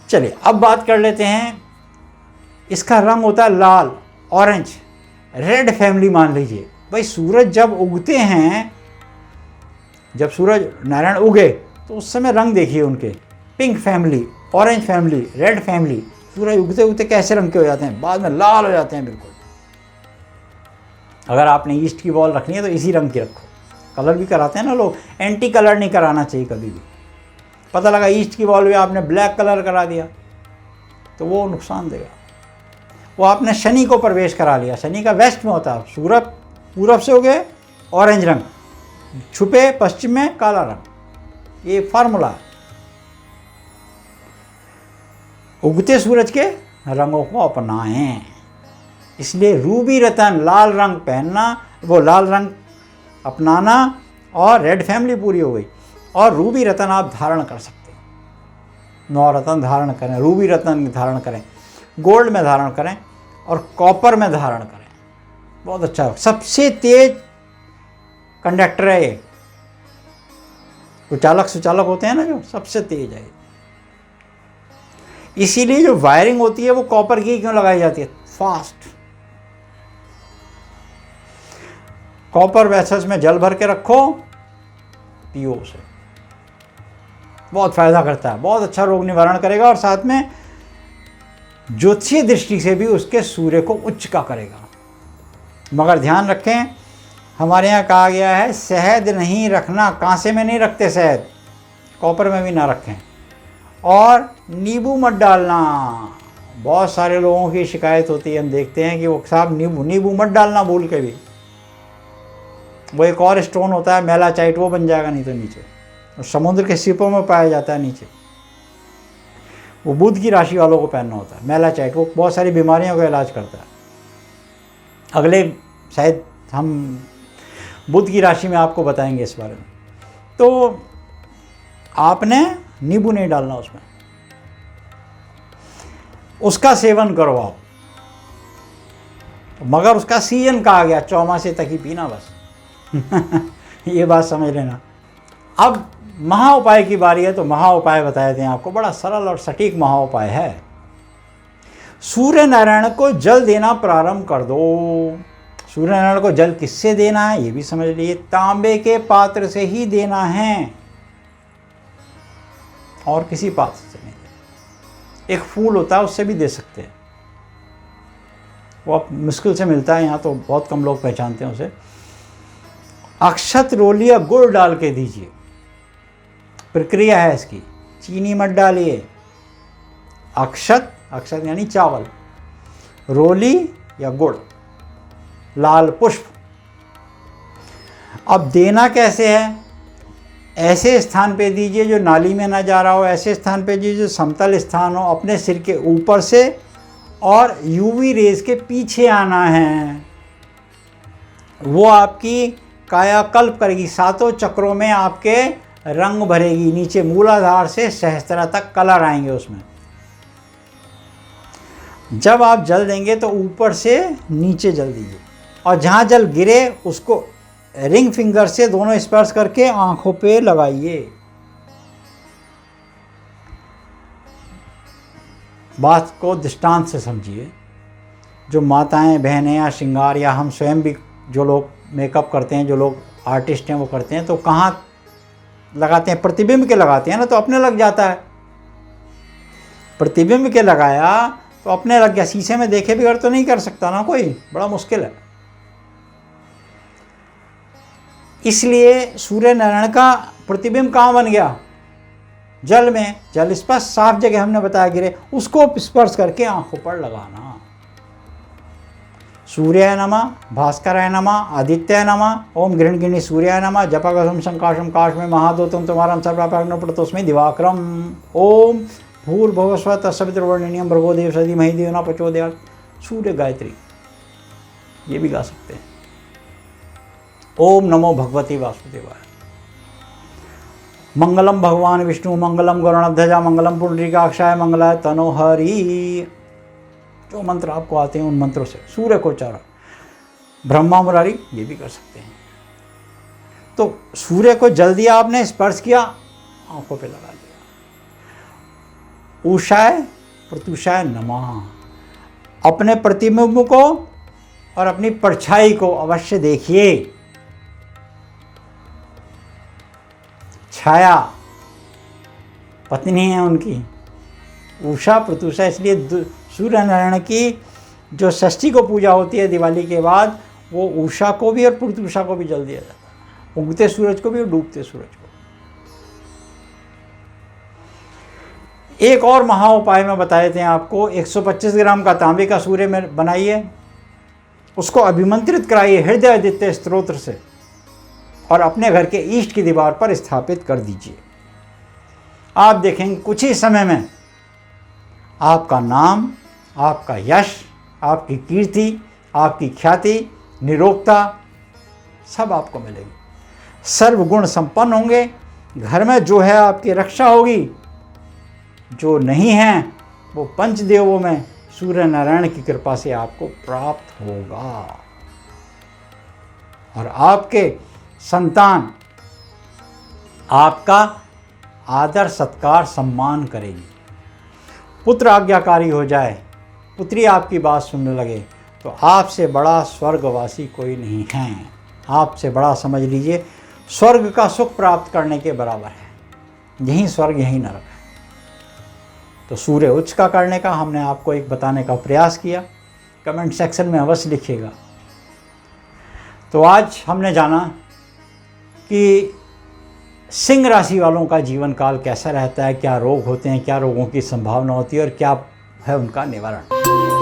चलिए अब बात कर लेते हैं, इसका रंग होता है लाल, ऑरेंज, रेड फैमिली मान लीजिए। भाई सूरज जब उगते हैं, जब सूरज नारायण उगे तो उस समय रंग देखिए उनके, pink family, orange family, red family. सूरज उगते उगते कैसे रंग के हो जाते हैं, बाद में लाल हो जाते हैं बिल्कुल। अगर आपने ईस्ट की बॉल रखनी है तो इसी रंग की रखो। कलर भी कराते हैं ना लोग, एंटी कलर नहीं कराना चाहिए कभी भी। पता लगा ईस्ट की बॉल में आपने ब्लैक कलर करा दिया तो वो नुकसान देगा। वो आपने शनि को प्रवेश करा लिया, शनि का वेस्ट में होता है, सूरज पूरब से उगे ऑरेंज रंग, छुपे पश्चिम में काला रंग। ये फार्मूला है। उगते सूरज के रंगों को अपनाएं। इसलिए रूबी रतन लाल रंग पहनना, वो लाल रंग अपनाना, और रेड फैमिली पूरी हो गई। और रूबी रतन आप धारण कर सकते हैं, 9 रतन धारण करें, रूबी रतन धारण करें, गोल्ड में धारण करें और कॉपर में धारण करें। बहुत अच्छा, सबसे तेज कंडक्टर है ये। सुचालक सुचालक होते हैं ना जो, सबसे तेज है। इसीलिए जो वायरिंग होती है वो कॉपर की क्यों लगाई जाती है, फास्ट। कॉपर वेसल्स में जल भर के रखो, पियो उसे, बहुत फायदा करता है, बहुत अच्छा रोग निवारण करेगा और साथ में ज्योतिषीय दृष्टि से भी उसके सूर्य को उच्च का करेगा। मगर ध्यान रखें, हमारे यहाँ कहा गया है शहद नहीं रखना, कांसे में नहीं रखते शहद, कॉपर में भी ना रखें। और नींबू मत डालना। बहुत सारे लोगों की शिकायत होती है, हम देखते हैं कि वो साहब नींबू मत डालना भूल के भी। वो एक और स्टोन होता है मेलाचाइट, वो बन जाएगा नहीं तो नीचे, और समुद्र के सीपों में पाया जाता है नीचे। वो बुध की राशि वालों को पहनना होता है मेलाचाइट, वो बहुत सारी बीमारियों का इलाज करता है। अगले शायद हम बुध की राशि में आपको बताएंगे इस बारे में। तो आपने नींबू नहीं डालना उसमें, उसका सेवन करो आप, मगर उसका सीजन कहा गया चौमासे तक ही पीना बस। ये बात समझ लेना। अब महा उपाय की बारी है, तो महा उपाय बताए थे आपको, बड़ा सरल और सटीक महा उपाय है। सूर्य नारायण को जल देना प्रारंभ कर दो। सूर्य नारायण को जल किससे देना है ये भी समझ लीजिए, तांबे के पात्र से ही देना है, और किसी पात्र से नहीं। एक फूल होता है उससे भी दे सकते हैं, वो अब मुश्किल से मिलता है, यहाँ तो बहुत कम लोग पहचानते हैं उसे। अक्षत रोली या गुड़ डाल के दीजिए। प्रक्रिया है इसकी, चीनी मत डालिए। अक्षत, अक्षत यानी चावल, रोली या गुड़, लाल पुष्प। अब देना कैसे है, ऐसे स्थान पे दीजिए जो नाली में ना जा रहा हो, ऐसे स्थान पे दीजिए जो समतल स्थान हो, अपने सिर के ऊपर से, और यूवी रेज के पीछे आना है। वो आपकी कायाकल्प करेगी, 7 चक्रों में आपके रंग भरेगी, नीचे मूलाधार से सहस्त्रा तक कलर आएंगे उसमें। जब आप जल देंगे तो ऊपर से नीचे जल दीजिए, और जहाँ जल गिरे उसको रिंग फिंगर से दोनों स्पर्श करके आंखों पे लगाइए। बात को दृष्टांत से समझिए। जो माताएं बहनें या श्रृंगार, या हम स्वयं भी जो लोग मेकअप करते हैं, जो लोग आर्टिस्ट हैं वो करते हैं, तो कहाँ लगाते हैं, प्रतिबिंब के लगाते हैं ना, तो अपने लग जाता है। प्रतिबिंब के लगाया तो अपने लग गया, शीशे में देखे बगैर तो नहीं कर सकता ना कोई, बड़ा मुश्किल है। इसलिए सूर्य नारायण का प्रतिबिंब कहाँ बन गया, जल में। जल स्पर्श साफ जगह हमने बताया गिरे, उसको स्पर्श करके आंखों पर लगाना। सूर्याय नमः, भास्कराय नमः, आदित्याय नमः, ओम गृहणगिनी सूर्याय नमः, जपागसम संकाशम काश में महादूतम तुम्हारम सर्वापग्न प्रतोस्मि दिवाकरम, ओम भूर्भुवस्व तत्सवितुर्वरेण्यं भर्गो देवस्य धीमहि धियो न प्रचोदयात्। सूर्य गायत्री ये भी गा सकते हैं। ओम नमो भगवते वासुदेवाय। मंगलम भगवान विष्णु, मंगलम गरुड़ध्वजा, मंगलम पुंडरीकाक्षाय, मंगलाय तनोहरि। जो मंत्र आपको आते हैं उन मंत्रों से सूर्य को उच्चारण। ब्रह्मा मुरारी ये भी कर सकते हैं। तो सूर्य को जल दिया आपने, स्पर्श किया, आंखों पे लगा दिया। उषाय प्रत्युषाय नमः। अपने प्रतिबिंब को और अपनी परछाई को अवश्य देखिए। छाया पत्नी है उनकी, उषा प्रत्युषा, इसलिए सूर्य नारायण की जो षष्ठी को पूजा होती है दिवाली के बाद, वो उषा को भी और प्रत्युषा को भी जल दिया जाता है, उगते सूरज को भी और डूबते सूरज को। एक और महा उपाय में बताए थे आपको, 125 ग्राम का तांबे का सूर्य में बनाइए, उसको अभिमंत्रित कराइए हृदय आदित्य स्तोत्र से और अपने घर के ईस्ट की दीवार पर स्थापित कर दीजिए। आप देखेंगे कुछ ही समय में आपका नाम, आपका यश, आपकी कीर्ति, आपकी ख्याति, निरोगता सब आपको मिलेगी। सर्वगुण संपन्न होंगे, घर में जो है आपकी रक्षा होगी, जो नहीं है वो पंचदेवों में सूर्य नारायण की कृपा से आपको प्राप्त होगा और आपके संतान आपका आदर सत्कार सम्मान करेगी। पुत्र आज्ञाकारी हो जाए, पुत्री आपकी बात सुनने लगे, तो आपसे बड़ा स्वर्गवासी कोई नहीं है। आपसे बड़ा समझ लीजिए स्वर्ग का सुख प्राप्त करने के बराबर है। यही स्वर्ग, यही नरक है। तो सूर्य उच्च का करने का हमने आपको एक बताने का प्रयास किया, कमेंट सेक्शन में अवश्य लिखिएगा। तो आज हमने जाना कि सिंह राशि वालों का जीवन काल कैसा रहता है, क्या रोग होते हैं, क्या रोगों की संभावना होती है और क्या है उनका निवारण।